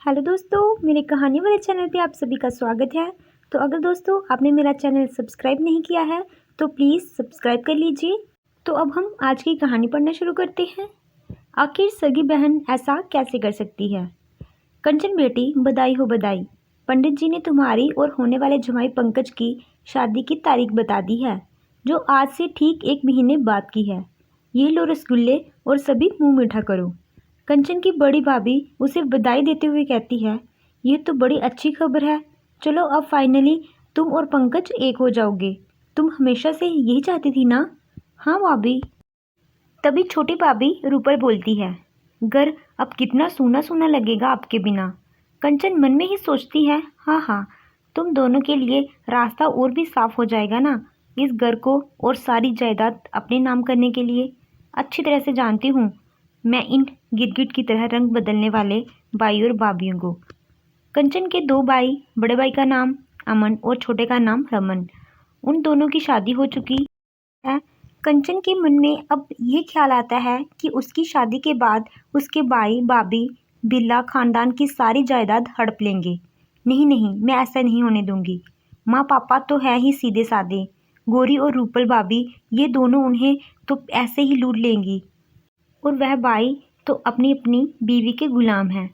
Hello दोस्तों, मेरे कहानी वाले चैनल पे आप सभी का स्वागत है। तो अगर दोस्तों आपने मेरा चैनल सब्सक्राइब नहीं किया है तो प्लीज़ सब्सक्राइब कर लीजिए। तो अब हम आज की कहानी पढ़ना शुरू करते हैं। आखिर सगी बहन ऐसा कैसे कर सकती है। कंचन बेटी, बधाई हो बधाई। पंडित जी ने तुम्हारी और होने वाले जमाई पंकज की शादी की तारीख बता दी है, जो आज से ठीक 1 महीने बाद की है। ये लो रसगुल्ले और सभी मुंह मीठा करो। कंचन की बड़ी भाभी उसे बधाई देते हुए कहती है, ये तो बड़ी अच्छी खबर है। चलो अब फाइनली तुम और पंकज एक हो जाओगे। तुम हमेशा से यही चाहती थी ना। हाँ भाभी। तभी छोटी भाभी रूपर बोलती है, घर अब कितना सूना सूना लगेगा आपके बिना। कंचन मन में ही सोचती है, हाँ हाँ, तुम दोनों के लिए रास्ता और भी साफ हो जाएगा ना, इस घर को और सारी जायदाद अपने नाम करने के लिए। अच्छी तरह से जानती हूँ मैं इन गिरगिट की तरह रंग बदलने वाले भाई और भाभियों को। कंचन के 2 भाई, बड़े भाई का नाम अमन और छोटे का नाम रमन। उन दोनों की शादी हो चुकी है। कंचन के मन में अब ये ख्याल आता है कि उसकी शादी के बाद उसके भाई भाभी बिरला खानदान की सारी जायदाद हड़प लेंगे। नहीं नहीं, मैं ऐसा नहीं होने दूंगी। माँ पापा तो है ही सीधे साधे, गौरी और रूपल भाभी, ये दोनों उन्हें तो ऐसे ही लूट लेंगी। और वह भाई तो अपनी अपनी बीवी के गुलाम हैं।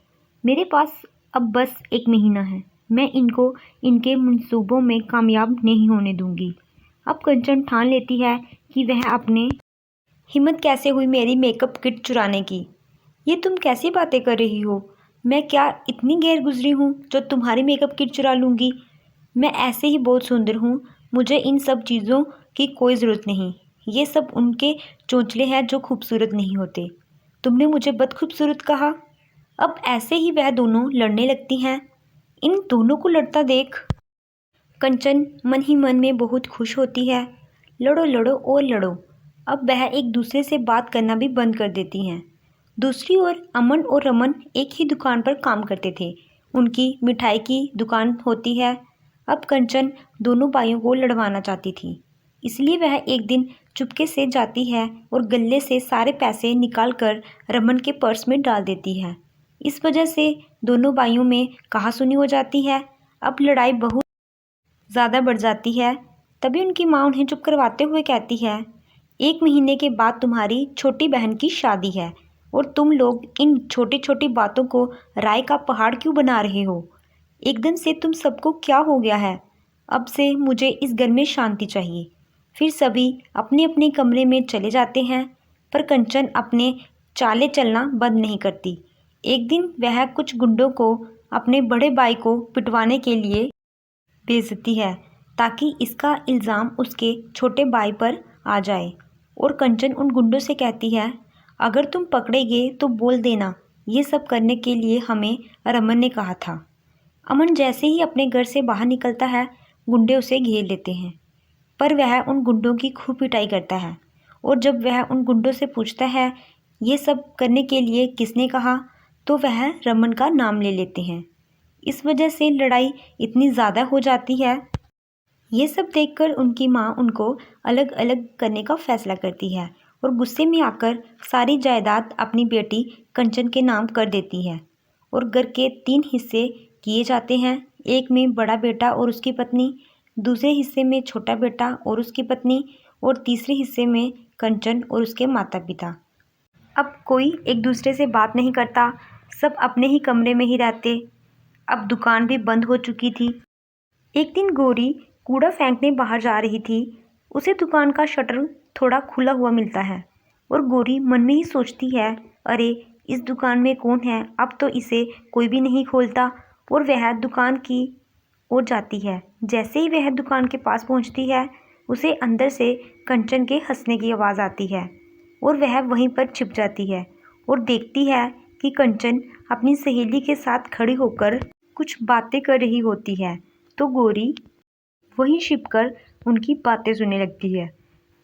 मेरे पास अब बस 1 महीना है। मैं इनको इनके मंसूबों में कामयाब नहीं होने दूंगी। अब कंचन ठान लेती है कि वह अपने हिम्मत कैसे हुई मेरी मेकअप किट चुराने की। ये तुम कैसी बातें कर रही हो। मैं क्या इतनी गैर गुजरी हूँ जो तुम्हारी मेकअप किट चुरा लूँगी। मैं ऐसे ही बहुत सुंदर हूँ, मुझे इन सब चीज़ों की कोई ज़रूरत नहीं। ये सब उनके चोंचले हैं जो खूबसूरत नहीं होते। तुमने मुझे बदखूबसूरत कहा। अब ऐसे ही वह दोनों लड़ने लगती हैं। इन दोनों को लड़ता देख कंचन मन ही मन में बहुत खुश होती है। लड़ो लड़ो और लड़ो। अब वह एक दूसरे से बात करना भी बंद कर देती हैं। दूसरी ओर अमन और रमन एक ही दुकान पर काम करते थे। उनकी मिठाई की दुकान होती है। अब कंचन दोनों भाइयों को लड़वाना चाहती थी, इसलिए वह एक दिन चुपके से जाती है और गले से सारे पैसे निकालकर रमन के पर्स में डाल देती है। इस वजह से दोनों भाइयों में कहासुनी हो जाती है। अब लड़ाई बहुत ज़्यादा बढ़ जाती है। तभी उनकी माँ उन्हें चुप करवाते हुए कहती है, 1 महीने के बाद तुम्हारी छोटी बहन की शादी है और तुम लोग इन छोटी छोटी बातों को राय का पहाड़ क्यों बना रहे हो। एकदम से तुम सबको क्या हो गया है। अब से मुझे इस घर में शांति चाहिए। फिर सभी अपने अपने कमरे में चले जाते हैं, पर कंचन अपने चाले चलना बंद नहीं करती। एक दिन वह कुछ गुंडों को अपने बड़े भाई को पिटवाने के लिए भेजती है, ताकि इसका इल्ज़ाम उसके छोटे भाई पर आ जाए। और कंचन उन गुंडों से कहती है, अगर तुम पकड़े गए तो बोल देना, ये सब करने के लिए हमें रमन ने कहा था। अमन जैसे ही अपने घर से बाहर निकलता है, गुंडे उसे घेर लेते हैं, पर वह उन गुंडों की खूब पिटाई करता है। और जब वह उन गुंडों से पूछता है ये सब करने के लिए किसने कहा, तो वह रमन का नाम ले लेते हैं। इस वजह से लड़ाई इतनी ज़्यादा हो जाती है। ये सब देखकर उनकी माँ उनको अलग अलग करने का फैसला करती है और गुस्से में आकर सारी जायदाद अपनी बेटी कंचन के नाम कर देती है। और घर के 3 हिस्से किए जाते हैं। एक में बड़ा बेटा और उसकी पत्नी, दूसरे हिस्से में छोटा बेटा और उसकी पत्नी, और तीसरे हिस्से में कंचन और उसके माता पिता। अब कोई एक दूसरे से बात नहीं करता, सब अपने ही कमरे में ही रहते। अब दुकान भी बंद हो चुकी थी। एक दिन गौरी कूड़ा फेंकने बाहर जा रही थी। उसे दुकान का शटर थोड़ा खुला हुआ मिलता है और गौरी मन में ही सोचती है, अरे इस दुकान में कौन है, अब तो इसे कोई भी नहीं खोलता। और वह दुकान की ओर जाती है। जैसे ही वह दुकान के पास पहुंचती है, उसे अंदर से कंचन के हंसने की आवाज़ आती है और वह वहीं पर छिप जाती है और देखती है कि कंचन अपनी सहेली के साथ खड़ी होकर कुछ बातें कर रही होती है। तो गौरी वहीं छिपकर उनकी बातें सुनने लगती है।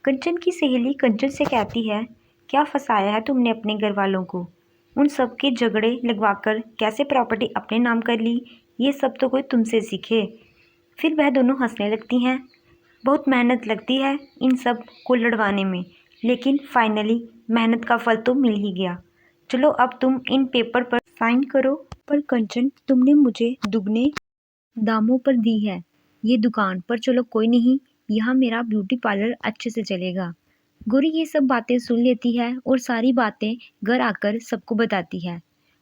कंचन की सहेली कंचन से कहती है, क्या फंसाया है तुमने अपने घर वालों को। उन सब के झगड़े लगवाकर कैसे प्रॉपर्टी अपने नाम कर ली, ये सब तो कोई तुमसे सीखे। फिर वह दोनों हंसने लगती हैं। बहुत मेहनत लगती है इन सब को लड़वाने में, लेकिन फाइनली मेहनत का फल तो मिल ही गया। चलो अब तुम इन पेपर पर साइन करो। पर कंचन, तुमने मुझे दुगने दामों पर दी है ये दुकान, पर चलो कोई नहीं, यहाँ मेरा ब्यूटी पार्लर अच्छे से चलेगा। गौरी ये सब बातें सुन लेती है और सारी बातें घर आकर सबको बताती है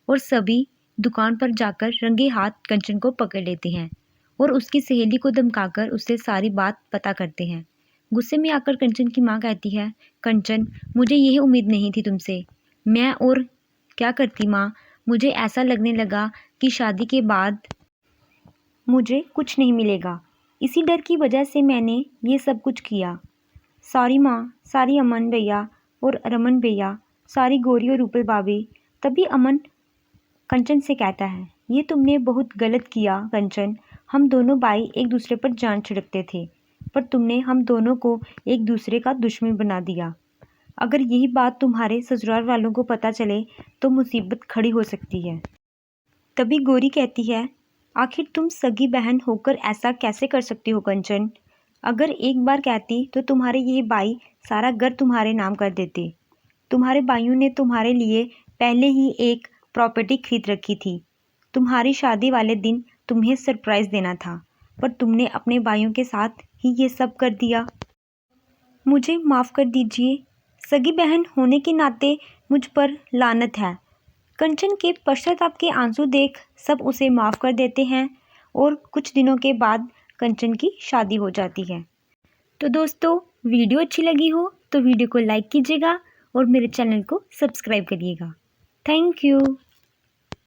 और सभी दुकान पर जाकर रंगे हाथ कंचन को पकड़ लेते हैं और उसकी सहेली को धमकाकर उससे सारी बात पता करते हैं। गुस्से में आकर कंचन की माँ कहती है, कंचन, मुझे यह उम्मीद नहीं थी तुमसे। मैं और क्या करती माँ, मुझे ऐसा लगने लगा कि शादी के बाद मुझे कुछ नहीं मिलेगा, इसी डर की वजह से मैंने ये सब कुछ किया। सॉरी माँ, सारी अमन भैया और रमन भैया, सारी गौरी और रूपल भाभी। तभी अमन कंचन से कहता है, ये तुमने बहुत गलत किया कंचन, हम दोनों भाई एक दूसरे पर जान छिड़कते थे, पर तुमने हम दोनों को एक दूसरे का दुश्मन बना दिया। अगर यही बात तुम्हारे ससुराल वालों को पता चले तो मुसीबत खड़ी हो सकती है। तभी गौरी कहती है, आखिर तुम सगी बहन होकर ऐसा कैसे कर सकती हो कंचन? अगर एक बार कहती तो तुम्हारे ये भाई सारा घर तुम्हारे नाम कर देते। तुम्हारे भाइयों ने तुम्हारे लिए पहले ही एक प्रॉपर्टी खरीद रखी थी। तुम्हारी शादी वाले दिन तुम्हें सरप्राइज़ देना था, पर तुमने अपने भाइयों के साथ ही ये सब कर दिया। मुझे माफ़ कर दीजिए, सगी बहन होने के नाते मुझ पर लानत है। कंचन के पश्चाताप के आंसू देख सब उसे माफ़ कर देते हैं और कुछ दिनों के बाद कंचन की शादी हो जाती है। तो दोस्तों, वीडियो अच्छी लगी हो तो वीडियो को लाइक कीजिएगा और मेरे चैनल को सब्सक्राइब करिएगा। Thank you.